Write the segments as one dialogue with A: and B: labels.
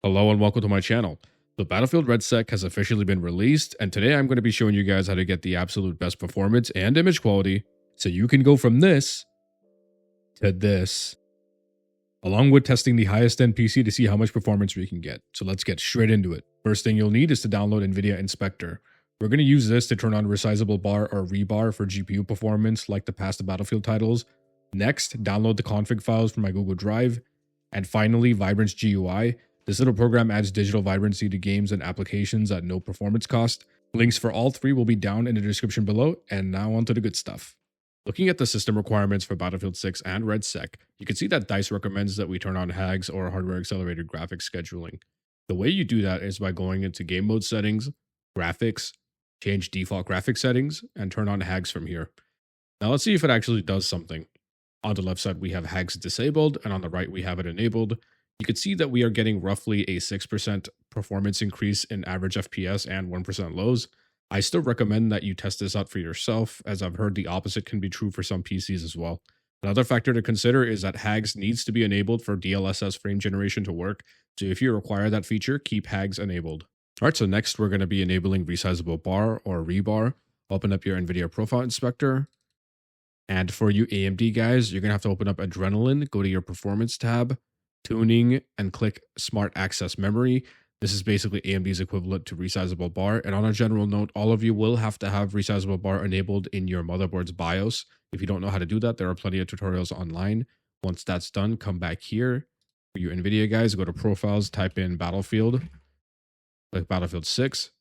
A: Hello and welcome to my channel. The Battlefield REDSEC has officially been released, and today I'm going to be showing you guys how to get the absolute best performance and image quality so you can go from this to this, along with testing the highest end PC to see how much performance we can get. So let's get straight into it. First thing you'll need is to download Nvidia Inspector. We're going to use this to turn on resizable bar or ReBAR for GPU performance like the past Battlefield titles. Next, download the config files from my Google Drive. And finally, VibranceGUI. This little program adds digital vibrancy to games and applications at no performance cost. Links for all three will be down in the description below, and now onto the good stuff. Looking at the system requirements for Battlefield 6 and REDSEC, you can see that DICE recommends that we turn on HAGS or hardware accelerated graphics scheduling. The way you do that is by going into game mode settings, graphics, change default graphics settings, and turn on HAGS from here. Now let's see if it actually does something. On the left side, we have HAGS disabled, and on the right, we have it enabled. You can see that we are getting roughly a 6% performance increase in average FPS and 1% lows. I still recommend that you test this out for yourself, as I've heard the opposite can be true for some PCs as well. Another factor to consider is that HAGS needs to be enabled for DLSS frame generation to work, so if you require that feature, keep HAGS enabled. Alright, so next we're going to be enabling resizable bar or ReBAR. Open up your Nvidia Profile Inspector. And for you AMD guys, you're going to have to open up Adrenaline, go to your Performance tab, Tuning, and click Smart Access Memory. This is basically AMD's equivalent to resizable bar. And on a general note, all of you will have to have resizable bar enabled in your motherboard's BIOS. If you don't know how to do that, there are plenty of tutorials online. Once that's done, come back here. For you NVIDIA guys, go to Profiles, type in Battlefield, click Battlefield 6,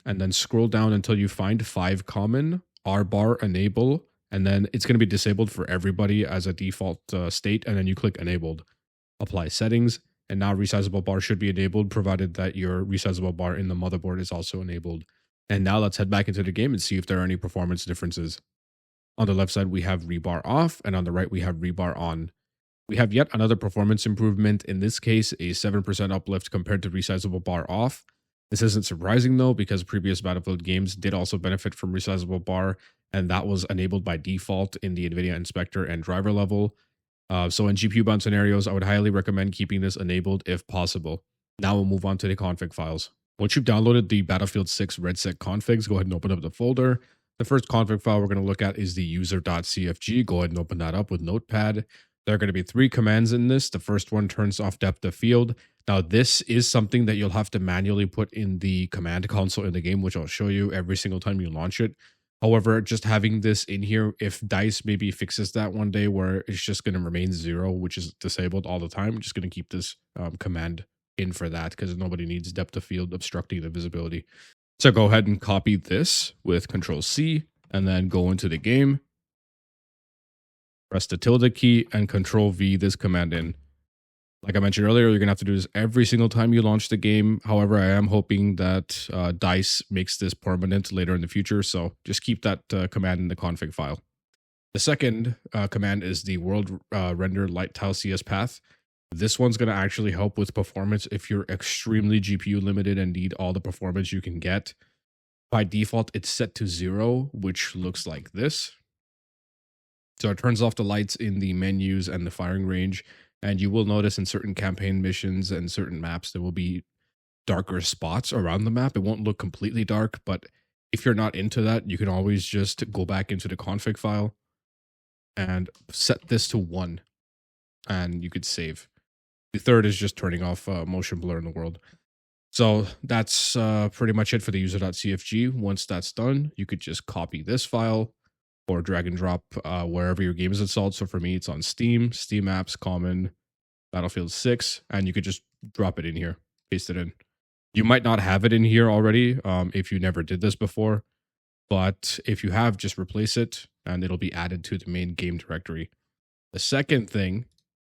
A: and then scroll down until you find 5 common, RBAR enable, and then it's going to be disabled for everybody as a default state, and then you click enabled. Apply settings, and now resizable bar should be enabled, provided that your resizable bar in the motherboard is also enabled. And now let's head back into the game and see if there are any performance differences. On the left side, we have ReBAR off, and on the right, we have ReBAR on. We have yet another performance improvement, in this case, a 7% uplift compared to resizable bar off. This isn't surprising though, because previous Battlefield games did also benefit from resizable bar, and that was enabled by default in the Nvidia Inspector and driver level. So in GPU bound scenarios, I would highly recommend keeping this enabled if possible. Now we'll move on to the config files. Once you've downloaded the Battlefield 6 REDSEC configs, go ahead and open up the folder. The first config file we're going to look at is the user.cfg. Go ahead and open that up with Notepad. There are going to be 3 commands in this. The first one turns off depth of field. Now, this is something that you'll have to manually put in the command console in the game, which I'll show you every single time you launch it. However, just having this in here, if DICE maybe fixes that one day where it's just going to remain 0, which is disabled all the time, I'm just going to keep this command in for that because nobody needs depth of field obstructing the visibility. So go ahead and copy this with Control-C and then go into the game. Press the tilde key and Control-V this command in. Like I mentioned earlier, you're going to have to do this every single time you launch the game. However, I am hoping that DICE makes this permanent later in the future, so just keep that command in the config file. The second command is the world render light tile CS path. This one's going to actually help with performance if you're extremely GPU limited and need all the performance you can get. By default, it's set to 0, which looks like this. So it turns off the lights in the menus and the firing range. And you will notice in certain campaign missions and certain maps, there will be darker spots around the map. It won't look completely dark, but if you're not into that, you can always just go back into the config file and set this to 1, and you could save. The third is just turning off motion blur in the world. So that's pretty much it for the user.cfg. Once that's done, you could just copy this file or drag and drop wherever your game is installed. So for me, it's on Steam, Steam Apps, Common, Battlefield 6, and you could just drop it in here, paste it in. You might not have it in here already if you never did this before, but if you have, just replace it and it'll be added to the main game directory. The second thing,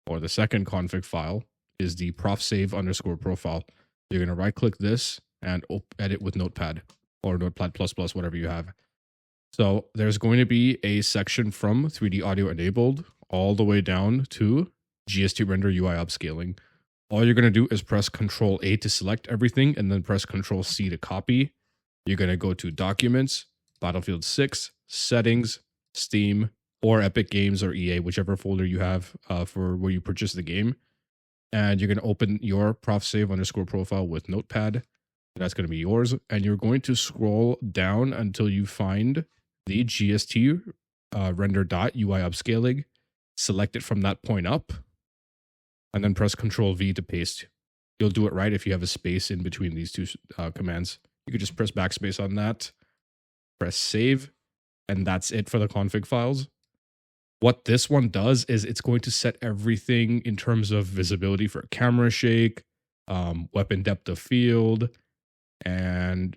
A: or the second config file, is the profsave_profile. You're going to right click this and edit with Notepad or Notepad++, whatever you have. So there's going to be a section from 3D audio enabled all the way down to GST render UI upscaling. All you're going to do is press Control-A to select everything and then press Control-C to copy. You're going to go to Documents, Battlefield 6, Settings, Steam, or Epic Games or EA, whichever folder you have for where you purchase the game. and you're going to open your prof_save_profile with Notepad. That's going to be yours, and you're going to scroll down until you find the GST render.UI upscaling. Select it from that point up, and then press Ctrl+V to paste. You'll do it right if you have a space in between these two commands. You could just press backspace on that, press save, and that's it for the config files. What this one does is it's going to set everything in terms of visibility for camera shake, weapon depth of field, and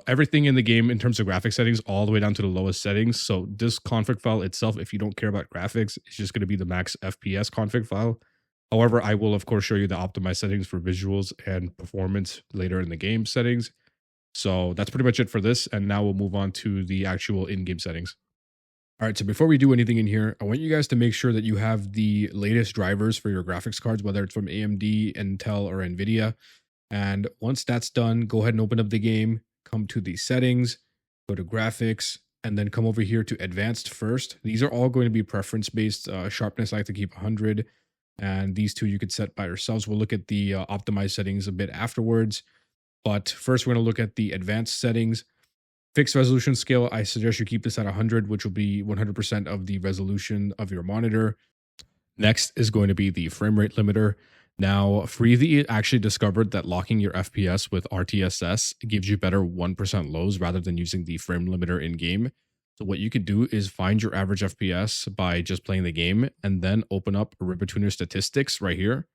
A: everything in the game in terms of graphics settings all the way down to the lowest settings. So this config file itself, if you don't care about graphics, it's just going to be the max FPS config file. However, I will of course show you the optimized settings for visuals and performance later in the game settings. So that's pretty much it for this. And now we'll move on to the actual in-game settings. All right, so before we do anything in here, I want you guys to make sure that you have the latest drivers for your graphics cards, whether it's from AMD, Intel, or Nvidia. And once that's done, go ahead and open up the game, come to the settings, go to graphics, and then come over here to advanced first. These are all going to be preference-based. Sharpness, I like to keep 100. And these two you could set by yourselves. We'll look at the optimized settings a bit afterwards. But first, we're going to look at the advanced settings. Fixed resolution scale, I suggest you keep this at 100, which will be 100% of the resolution of your monitor. Next is going to be the frame rate limiter. Now, Freevee actually discovered that locking your FPS with RTSS gives you better 1% lows rather than using the frame limiter in-game. So what you could do is find your average FPS by just playing the game and then open up RibbonTuner statistics right here.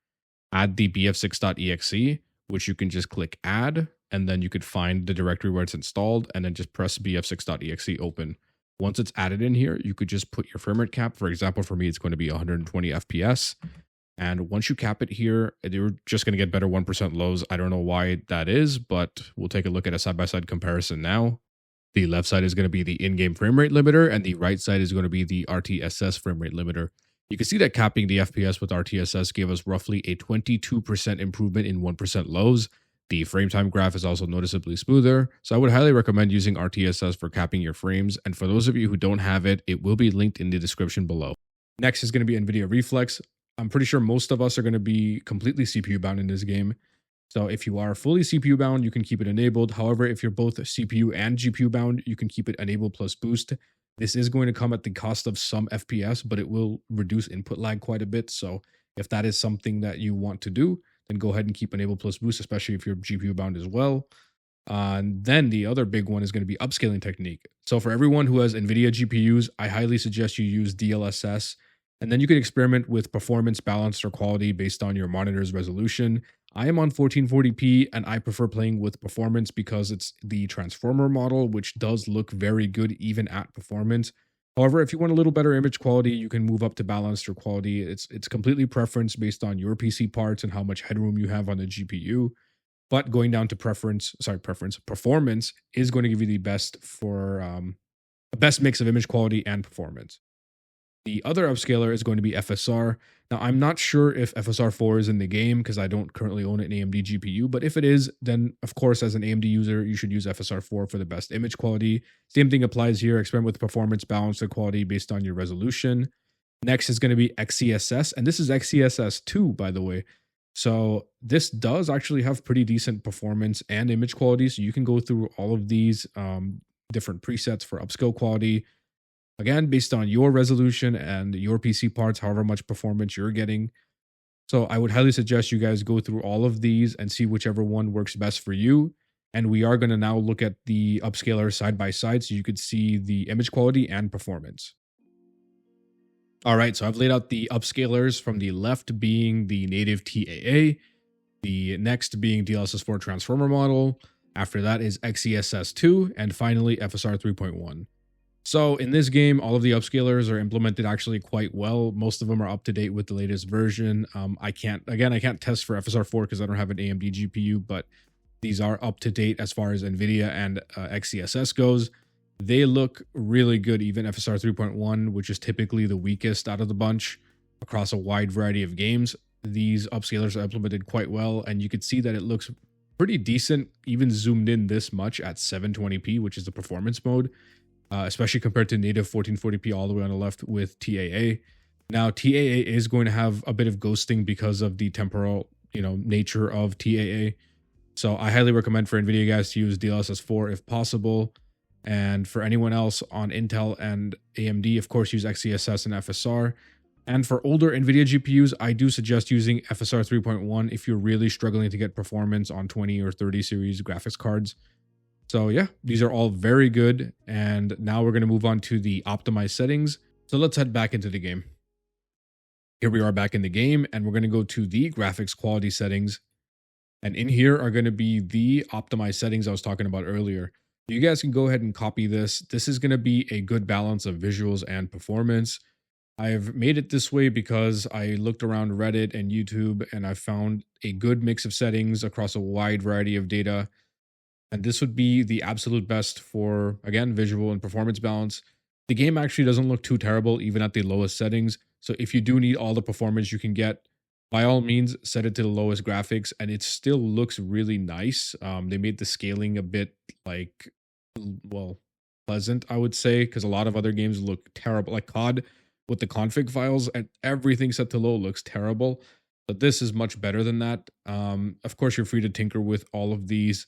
A: Add the bf6.exe, which you can just click add, and then you could find the directory where it's installed and then just press bf6.exe open. Once it's added in here, you could just put your frame rate cap. For example, for me, it's going to be 120 FPS. And once you cap it here, you're just going to get better 1% lows. I don't know why that is, but we'll take a look at a side-by-side comparison now. The left side is going to be the in-game frame rate limiter, and the right side is going to be the RTSS frame rate limiter. You can see that capping the FPS with RTSS gave us roughly a 22% improvement in 1% lows. The frame time graph is also noticeably smoother, so I would highly recommend using RTSS for capping your frames, and for those of you who don't have it, it will be linked in the description below. Next is going to be Nvidia Reflex. I'm pretty sure most of us are going to be completely CPU bound in this game. So if you are fully CPU bound, you can keep it enabled. However, if you're both CPU and GPU bound, you can keep it enabled plus boost. This is going to come at the cost of some FPS, but it will reduce input lag quite a bit. So if that is something that you want to do, then go ahead and keep enable plus boost, especially if you're GPU bound as well. And then the other big one is going to be upscaling technique. So for everyone who has Nvidia GPUs, I highly suggest you use DLSS. And then you can experiment with performance, balance, or quality based on your monitor's resolution. I am on 1440p and I prefer playing with performance because it's the transformer model, which does look very good even at performance. However, if you want a little better image quality, you can move up to balanced or quality. It's completely preference based on your PC parts and how much headroom you have on the GPU. But going down to performance is going to give you the best mix of image quality and performance. The other upscaler is going to be FSR. Now, I'm not sure if FSR 4 is in the game because I don't currently own an AMD GPU, but if it is, then of course, as an AMD user, you should use FSR 4 for the best image quality. Same thing applies here. Experiment with performance, balance, or quality based on your resolution. Next is going to be XeSS, and this is XeSS 2, by the way. So this does actually have pretty decent performance and image quality, so you can go through all of these different presets for upscale quality. Again, based on your resolution and your PC parts, however much performance you're getting. So I would highly suggest you guys go through all of these and see whichever one works best for you. And we are going to now look at the upscaler side by side so you could see the image quality and performance. All right, so I've laid out the upscalers, from the left being the native TAA, the next being DLSS 4 transformer model. After that is XeSS 2, and finally FSR 3.1. So in this game, all of the upscalers are implemented actually quite well. Most of them are up to date with the latest version. I can't test for FSR 4 because I don't have an AMD GPU, but these are up to date as far as Nvidia and XeSS goes. They look really good, even FSR 3.1, which is typically the weakest out of the bunch across a wide variety of games. These upscalers are implemented quite well, and you can see that it looks pretty decent, even zoomed in this much at 720p, which is the performance mode. Especially compared to native 1440p all the way on the left with TAA. Now, TAA is going to have a bit of ghosting because of the temporal, nature of TAA. So I highly recommend for Nvidia guys to use DLSS 4 if possible. And for anyone else on Intel and AMD, of course, use XeSS and FSR. And for older Nvidia GPUs, I do suggest using FSR 3.1 if you're really struggling to get performance on 20 or 30 series graphics cards. So yeah, these are all very good. And now we're going to move on to the optimized settings. So let's head back into the game. Here we are back in the game, and we're going to go to the graphics quality settings. And in here are going to be the optimized settings I was talking about earlier. You guys can go ahead and copy this. This is going to be a good balance of visuals and performance. I've made it this way because I looked around Reddit and YouTube, and I found a good mix of settings across a wide variety of data. And this would be the absolute best for, again, visual and performance balance. The game actually doesn't look too terrible, even at the lowest settings. So if you do need all the performance you can get, by all means, set it to the lowest graphics, and it still looks really nice. They made the scaling a bit pleasant, I would say, because a lot of other games look terrible. Like COD with the config files and everything set to low looks terrible. But this is much better than that. Of course, you're free to tinker with all of these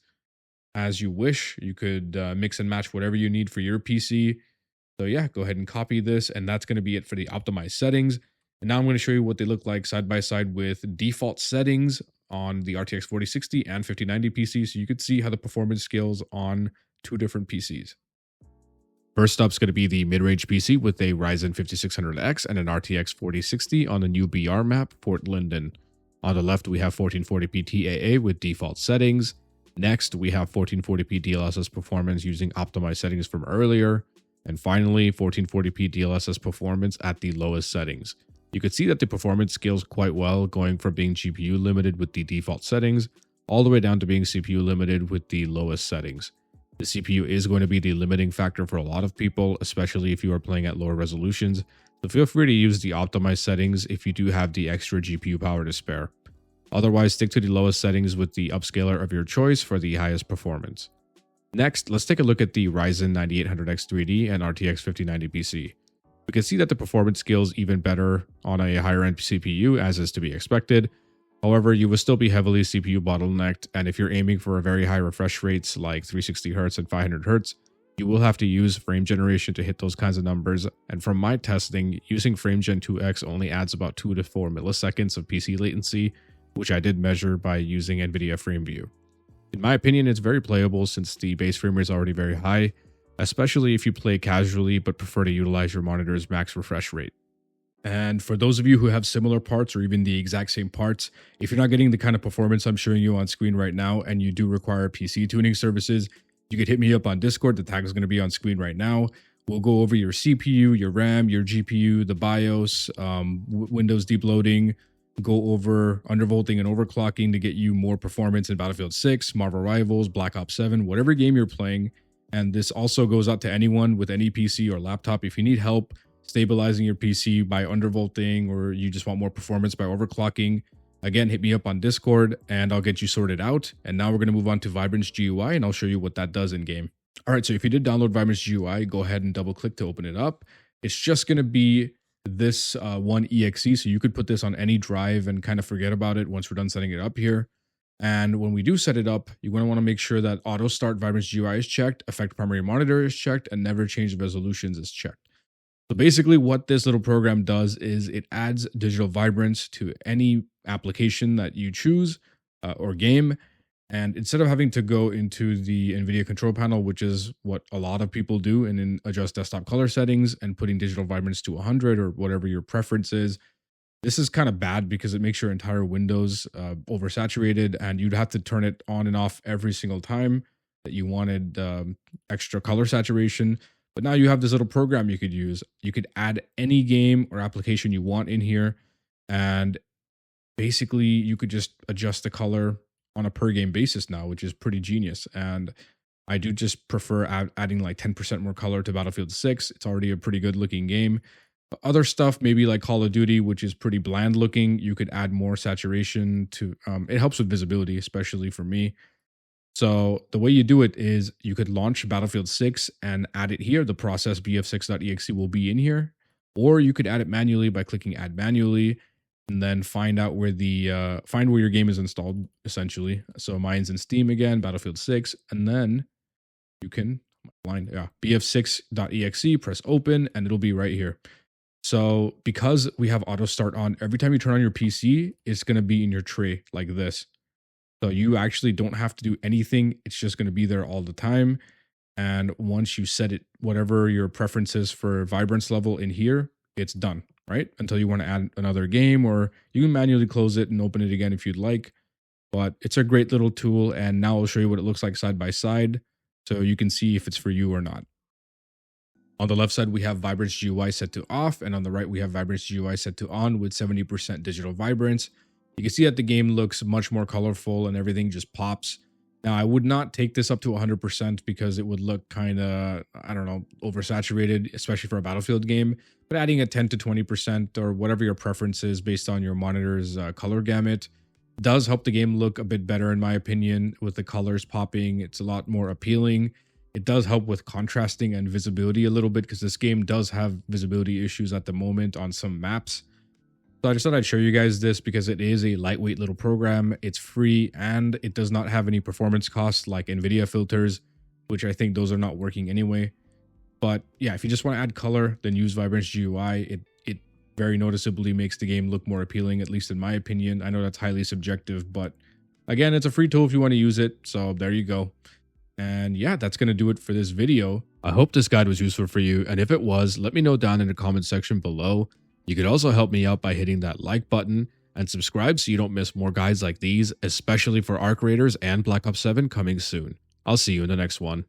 A: as you wish. You could mix and match whatever you need for your PC. So yeah, go ahead and copy this, and that's going to be it for the optimized settings. And now I'm going to show you what they look like side by side with default settings on the RTX 4060 and 5090 PC, so you could see how the performance scales on two different PCs. First up is going to be the mid-range PC with a Ryzen 5600X and an RTX 4060 on the new BR map, Fort Linden. On the left, we have 1440p TAA with default settings. Next, we have 1440p DLSS performance using optimized settings from earlier. And finally, 1440p DLSS performance at the lowest settings. You could see that the performance scales quite well, going from being GPU limited with the default settings, all the way down to being CPU limited with the lowest settings. The CPU is going to be the limiting factor for a lot of people, especially if you are playing at lower resolutions, so feel free to use the optimized settings if you do have the extra GPU power to spare. Otherwise, stick to the lowest settings with the upscaler of your choice for the highest performance. Next, let's take a look at the Ryzen 9800X 3D and RTX 5090 PC. We can see that the performance scales even better on a higher end CPU, as is to be expected. However, you will still be heavily CPU bottlenecked, and if you're aiming for a very high refresh rates like 360Hz and 500Hz, you will have to use frame generation to hit those kinds of numbers. And from my testing, using FrameGen 2X only adds about 2 to 4 milliseconds of PC latency, which I did measure by using Nvidia FrameView. In my opinion, it's very playable since the base frame rate is already very high, especially if you play casually but prefer to utilize your monitor's max refresh rate. And for those of you who have similar parts or even the exact same parts, if you're not getting the kind of performance I'm showing you on screen right now and you do require PC tuning services, you could hit me up on Discord. The tag is going to be on screen right now. We'll go over your CPU, your RAM, your GPU, the BIOS, Windows deep loading, go over undervolting and overclocking to get you more performance in Battlefield 6, Marvel Rivals, Black Ops 7, whatever game you're playing. And this also goes out to anyone with any PC or laptop. If you need help stabilizing your PC by undervolting, or you just want more performance by overclocking, again, hit me up on Discord and I'll get you sorted out. And now we're going to move on to VibranceGUI and I'll show you what that does in game. All right, so if you did download VibranceGUI, go ahead and double click to open it up. It's just going to be this one exe, so you could put this on any drive and kind of forget about it once we're done setting it up here. And when we do set it up, you're going to want to make sure that auto start VibranceGUI is checked, affect primary monitor is checked, and never change resolutions is checked. So basically what this little program does is it adds digital vibrance to any application that you choose or game. And instead of having to go into the NVIDIA control panel, which is what a lot of people do, and then adjust desktop color settings and putting digital vibrance to 100 or whatever your preference is, this is kind of bad because it makes your entire Windows oversaturated, and you'd have to turn it on and off every single time that you wanted extra color saturation. But now you have this little program you could use. You could add any game or application you want in here, and basically you could just adjust the color on a per game basis now, which is pretty genius. And I do just prefer adding like 10% more color to Battlefield 6. It's already a pretty good looking game. Other stuff, maybe like Call of Duty, which is pretty bland looking, you could add more saturation to, it helps with visibility, especially for me. So the way you do it is you could launch Battlefield 6 and add it here. The process bf6.exe will be in here. or you could add it manually by clicking add manually, and then find out where the find where your game is installed essentially. So mine's in Steam again, Battlefield 6, and then you can bf6.exe, press open, and it'll be right here. So because we have auto start on, every time you turn on your PC, it's going to be in your tray like this. So you actually don't have to do anything. It's just going to be there all the time. And once you set it, whatever your preference is for vibrance level in here, it's done, right? Until you want to add another game, or you can manually close it and open it again if you'd like. But it's a great little tool. And now I'll show you what it looks like side by side, so you can see if it's for you or not. On the left side, we have VibranceGUI set to off, and on the right, we have VibranceGUI set to on with 70% digital vibrance. You can see that the game looks much more colorful and everything just pops. Now, I would not take this up to 100% because it would look kind of, I don't know, oversaturated, especially for a Battlefield game. But adding a 10 to 20% or whatever your preference is based on your monitor's color gamut does help the game look a bit better, in my opinion, with the colors popping. It's a lot more appealing. It does help with contrasting and visibility a little bit because this game does have visibility issues at the moment on some maps. So I just thought I'd show you guys this because it is a lightweight little program. It's free and it does not have any performance costs like Nvidia filters, which I think those are not working anyway. But yeah, if you just want to add color, then use VibranceGUI. It very noticeably makes the game look more appealing, at least in my opinion. I know that's highly subjective, but again, it's a free tool if you want to use it. So there you go. And yeah, that's going to do it for this video. I hope this guide was useful for you. And if it was, let me know down in the comment section below. You could also help me out by hitting that like button and subscribe so you don't miss more guides like these, especially for Arc Raiders and Black Ops 7 coming soon. I'll see you in the next one.